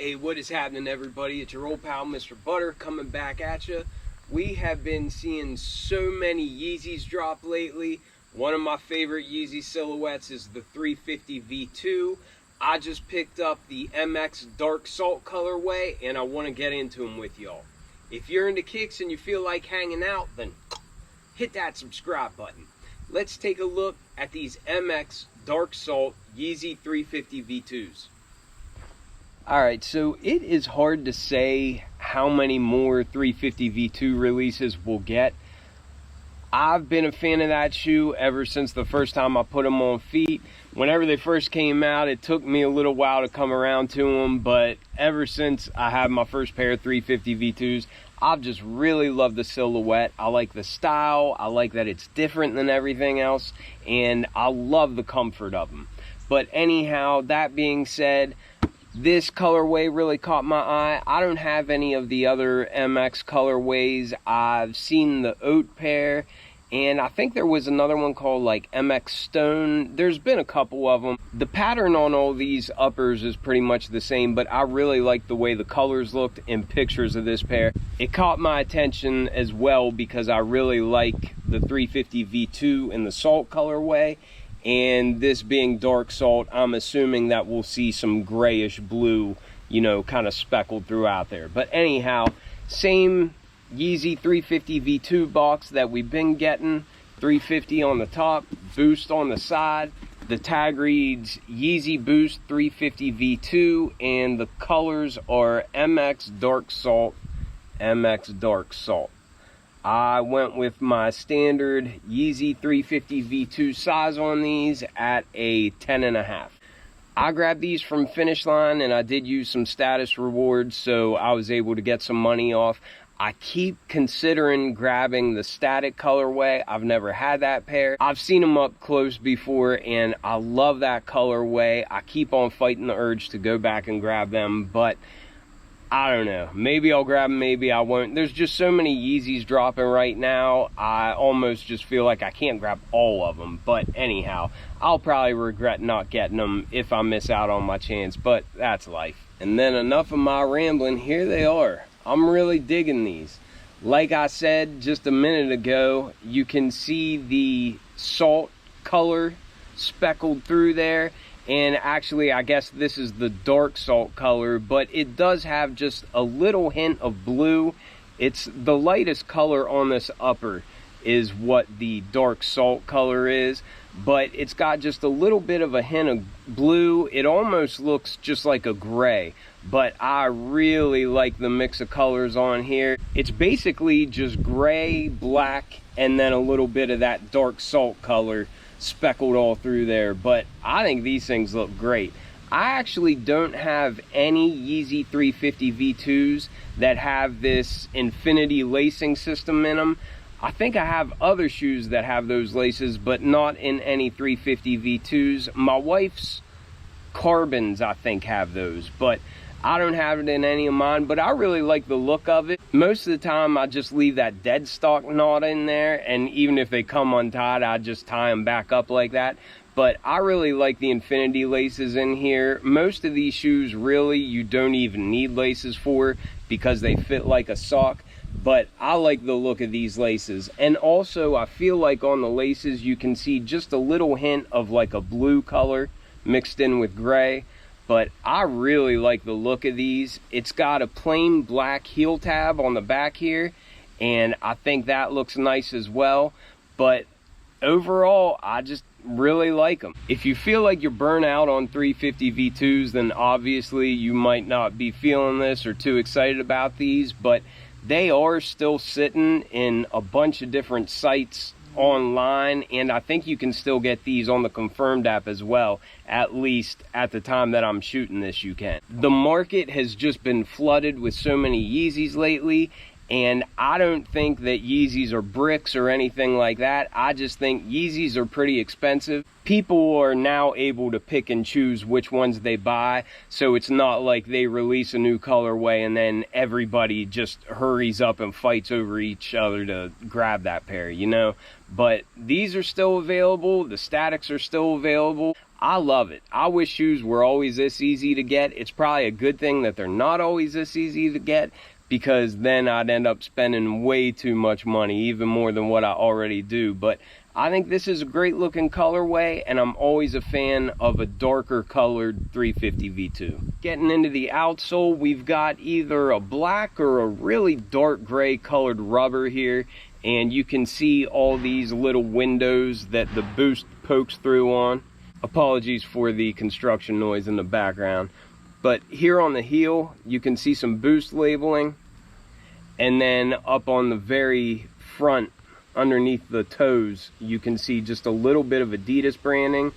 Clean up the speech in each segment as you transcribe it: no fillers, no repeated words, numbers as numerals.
Hey, what is happening, everybody? It's your old pal, Mr. Butter, coming back at you. We have been seeing so many Yeezys drop lately. One of my favorite Yeezy silhouettes is the 350 V2. I just picked up the MX Dark Salt colorway, and I want to get into them with y'all. If you're into kicks and you feel like hanging out, then hit that subscribe button. Let's take a look at these MX Dark Salt Yeezy 350 V2s. Alright, so it is hard to say how many more 350 V2 releases we'll get. I've been a fan of that shoe ever since the first time I put them on feet. Whenever they first came out, it took me a little while to come around to them, but ever since I had my first pair of 350 V2s, I've just really loved the silhouette. I like the style, I like that it's different than everything else, and I love the comfort of them. But anyhow, that being said, this colorway really caught my eye. I don't have any of the other MX colorways. I've seen the oat pair, and I think there was another one called like MX Stone. There's been a couple of them. The pattern on all these uppers is pretty much the same, but I really like the way the colors looked in pictures of this pair. It caught my attention as well because I really like the 350 V2 in the salt colorway. And this being dark salt, I'm assuming that we'll see some grayish blue, you know, kind of speckled throughout there. But anyhow, same Yeezy 350 V2 box that we've been getting. 350 on the top, Boost on the side. The tag reads Yeezy Boost 350 V2, and the colors are MX Dark Salt, MX Dark Salt. I went with my standard Yeezy 350 V2 size on these at a 10.5. I grabbed these from Finish Line, and I did use some status rewards, so I was able to get some money off. I keep considering grabbing the static colorway. I've never had that pair. I've seen them up close before, and I love that colorway. I keep on fighting the urge to go back and grab them, but I don't know. Maybe I'll grab them, maybe I won't. There's just so many Yeezys dropping right now. I almost just feel like I can't grab all of them. But anyhow, I'll probably regret not getting them if I miss out on my chance. But that's life. And then enough of my rambling. Here they are. I'm really digging these. Like I said just a minute ago, you can see the salt color speckled through there. And actually, I guess this is the dark salt color, but it does have just a little hint of blue. It's the lightest color on this upper is what the dark salt color is, but it's got just a little bit of a hint of blue. It almost looks just like a gray, but I really like the mix of colors on here. It's basically just gray, black, and then a little bit of that dark salt color speckled all through there. But I think these things look great. I actually don't have any Yeezy 350 V2s that have this infinity lacing system in them. I think I have other shoes that have those laces, but not in any 350 V2s. My wife's Carbons, I think, have those, but I don't have it in any of mine. But I really like the look of it. Most of the time, I just leave that dead stock knot in there, and even if they come untied, I just tie them back up like that. But I really like the infinity laces in here. Most of these shoes, really, you don't even need laces for because they fit like a sock. But I like the look of these laces. And also, I feel like on the laces, you can see just a little hint of like a blue color mixed in with gray. But I really like the look of these. It's got a plain black heel tab on the back here, and I think that looks nice as well. But overall, I just really like them. If you feel like you're burnt out on 350 V2s, then obviously you might not be feeling this or too excited about these, but they are still sitting in a bunch of different sites online, and I think you can still get these on the Confirmed app as well. At least at the time that I'm shooting this, you can. The market has just been flooded with so many Yeezys lately, And I don't think that Yeezys are bricks or anything like that. I just think Yeezys are pretty expensive. People are now able to pick and choose which ones they buy, so it's not like they release a new colorway and then everybody just hurries up and fights over each other to grab that pair, you know? But these are still available. The statics are still available. I love it. I wish shoes were always this easy to get. It's probably a good thing that they're not always this easy to get, because then I'd end up spending way too much money, even more than what I already do. But I think this is a great looking colorway, and I'm always a fan of a darker colored 350 V2. Getting into the outsole, we've got either a black or a really dark gray colored rubber here, and you can see all these little windows that the boost pokes through on. Apologies for the construction noise in the background. But here on the heel, you can see some boost labeling. And then up on the very front, underneath the toes, you can see just a little bit of Adidas branding.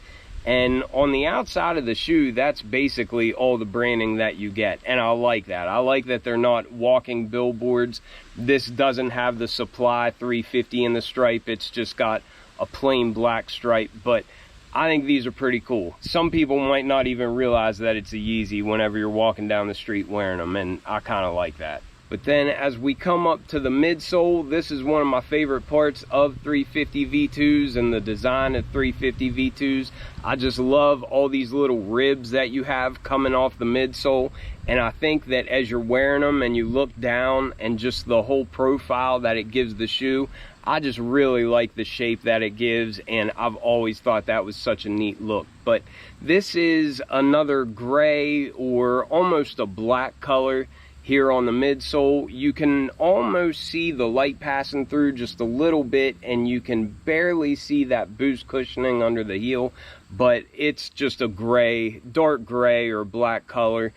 And on the outside of the shoe, that's basically all the branding that you get. And I like that. I like that they're not walking billboards. This doesn't have the Supply 350 in the stripe. It's just got a plain black stripe. But I think these are pretty cool. Some people might not even realize that it's a Yeezy whenever you're walking down the street wearing them, and I kind of like that. But then as we come up to the midsole, this is one of my favorite parts of 350 V2s and the design of 350 V2s. I just love all these little ribs that you have coming off the midsole. And I think that as you're wearing them and you look down and just the whole profile that it gives the shoe, I just really like the shape that it gives, and I've always thought that was such a neat look. But this is another gray or almost a black color here on the midsole. You can almost see the light passing through just a little bit, and you can barely see that boost cushioning under the heel, but it's just a gray, dark gray or black color.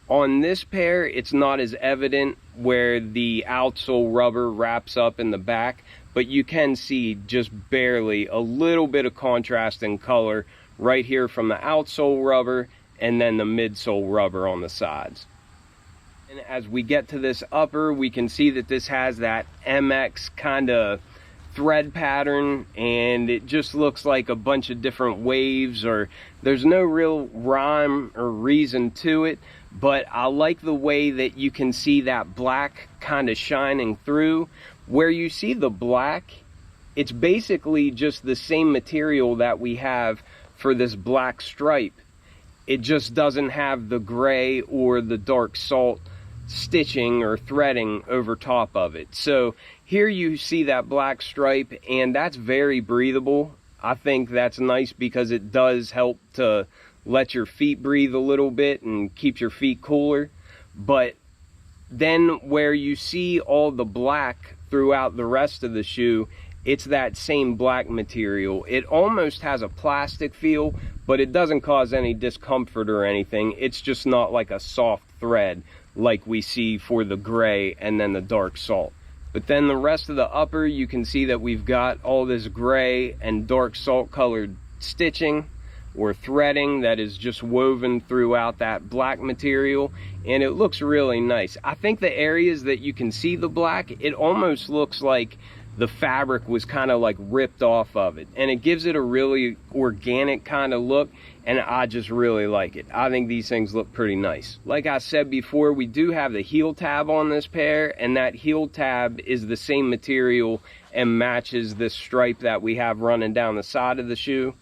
On this pair, it's not as evident where the outsole rubber wraps up in the back, but you can see just barely a little bit of contrast in color right here from the outsole rubber and then the midsole rubber on the sides. And as we get to this upper, we can see that this has that MX kind of thread pattern, and it just looks like a bunch of different waves, or there's no real rhyme or reason to it, but I like the way that you can see that black kind of shining through. Where you see the black, it's basically just the same material that we have for this black stripe. It just doesn't have the gray or the dark salt stitching or threading over top of it. So here you see that black stripe, and that's very breathable. I think that's nice because it does help to let your feet breathe a little bit and keep your feet cooler. But then where you see all the black throughout the rest of the shoe, it's that same black material. It almost has a plastic feel, but it doesn't cause any discomfort or anything. It's just not like a soft thread like we see for the gray and then the dark salt. But then the rest of the upper, you can see that we've got all this gray and dark salt colored stitching or threading that is just woven throughout that black material, and it looks really nice. I think the areas that you can see the black, it almost looks like the fabric was kind of like ripped off of it, and it gives it a really organic kind of look, and I just really like it. I think these things look pretty nice. Like I said before, we do have the heel tab on this pair, and that heel tab is the same material and matches this stripe that we have running down the side of the shoe.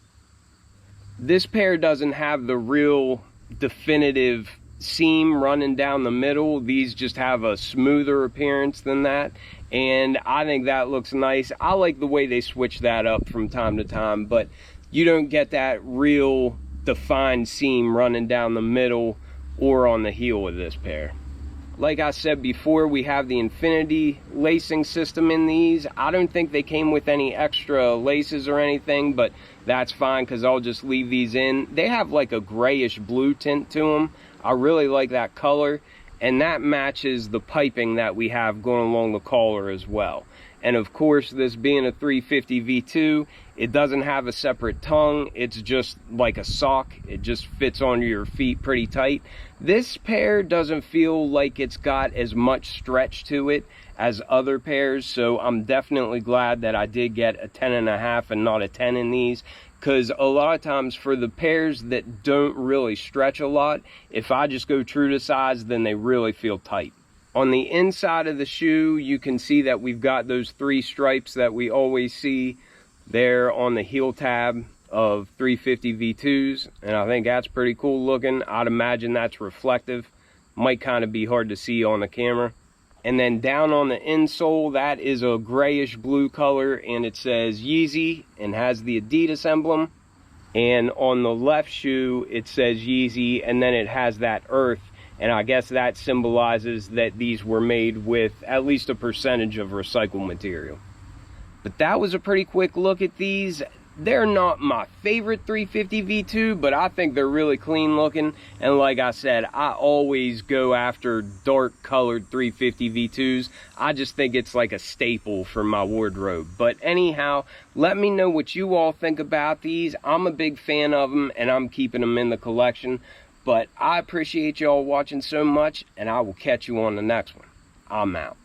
This pair doesn't have the real definitive seam running down the middle. These just have a smoother appearance than that, and I think that looks nice. I like the way they switch that up from time to time, but you don't get that real defined seam running down the middle or on the heel of this pair. Like I said before, we have the infinity lacing system in these. I don't think they came with any extra laces or anything, but that's fine because I'll just leave these in. They have like a grayish blue tint to them. I really like that color, and that matches the piping that we have going along the collar as well. And of course, this being a 350 V2, it doesn't have a separate tongue. It's just like a sock. It just fits on your feet pretty tight. This pair doesn't feel like it's got as much stretch to it as other pairs, so I'm definitely glad that I did get a 10.5 and not a 10 in these, because a lot of times for the pairs that don't really stretch a lot, if I just go true to size, then they really feel tight. On the inside of the shoe, you can see that we've got those 3 stripes that we always see there on the heel tab of 350 V2s, and I think that's pretty cool looking. I'd imagine that's reflective. Might kind of be hard to see on the camera. And then down on the insole, that is a grayish blue color, and it says Yeezy and has the Adidas emblem. And on the left shoe, it says Yeezy, and then it has that earth. And I guess that symbolizes that these were made with at least a percentage of recycled material. But that was a pretty quick look at these. They're not my favorite 350 V2, but I think they're really clean looking. And like I said, I always go after dark colored 350 V2s. I just think it's like a staple for my wardrobe. But anyhow, let me know what you all think about these. I'm a big fan of them, and I'm keeping them in the collection. But I appreciate y'all watching so much, and I will catch you on the next one. I'm out.